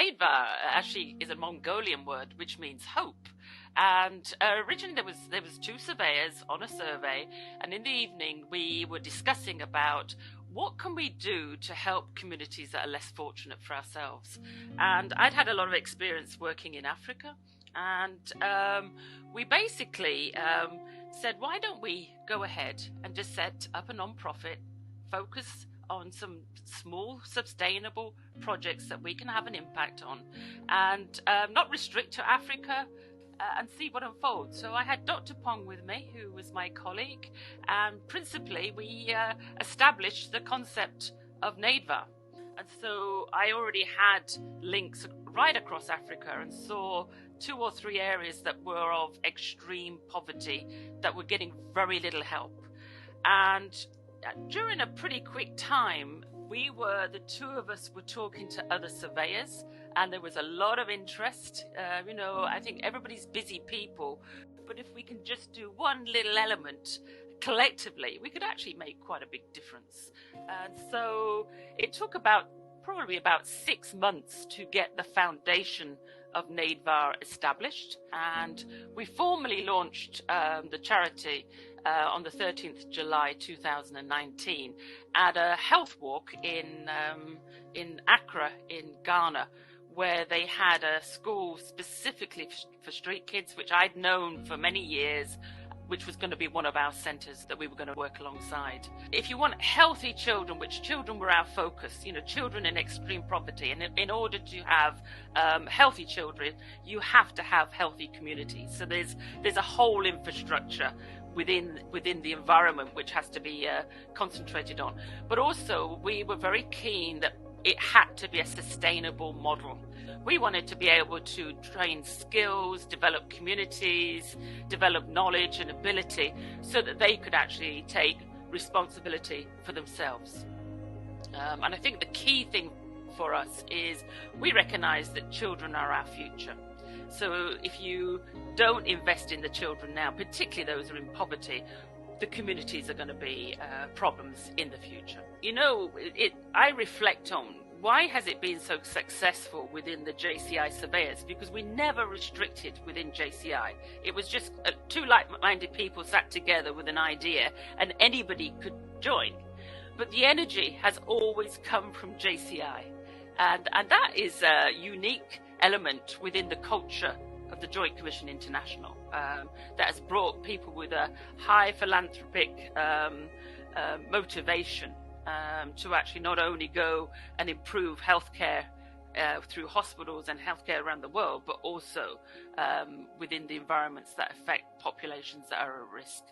Naidvar actually is a Mongolian word which means hope. And originally there was two surveyors on a survey, and in the evening we were discussing about what can we do to help communities that are less fortunate for ourselves. And I'd had a lot of experience working in Africa, and we basically said, why don't we go ahead and just set up a non-profit, focus on some small sustainable projects that we can have an impact on, and not restrict to Africa, and see what unfolds. So I had Dr. Pong with me, who was my colleague, and principally we established the concept of Naidvar. And so I already had links right across Africa and saw 2 or 3 areas that were of extreme poverty that were getting very little help. And during a pretty quick time, the 2 of us were talking to other surveyors, and there was a lot of interest. I think everybody's busy people, but if we can just do one little element collectively, we could actually make quite a big difference. And so it took probably about 6 months to get the foundation of Naidvar established, and we formally launched the charity on the 13th of July 2019 at a health walk in Accra in Ghana, where they had a school specifically for street kids, which I'd known for many years, which was going to be one of our centres that we were going to work alongside. If you want healthy children, which children were our focus, children in extreme poverty, and in order to have healthy children, you have to have healthy communities. So there's a whole infrastructure within the environment which has to be concentrated on. But also we were very keen that it had to be a sustainable model. We wanted to be able to train skills, develop communities, develop knowledge and ability so that they could actually take responsibility for themselves. And I think the key thing for us is we recognize that children are our future. So if you don't invest in the children now, particularly those who are in poverty, the communities are going to be problems in the future. I reflect on why has it been so successful within the JCI surveyors? Because we never restricted within JCI. It was just 2 like-minded people sat together with an idea and anybody could join. But the energy has always come from JCI. And that is a unique element within the culture of the Joint Commission International that has brought people with a high philanthropic motivation to actually not only go and improve healthcare through hospitals and healthcare around the world, but also within the environments that affect populations that are at risk.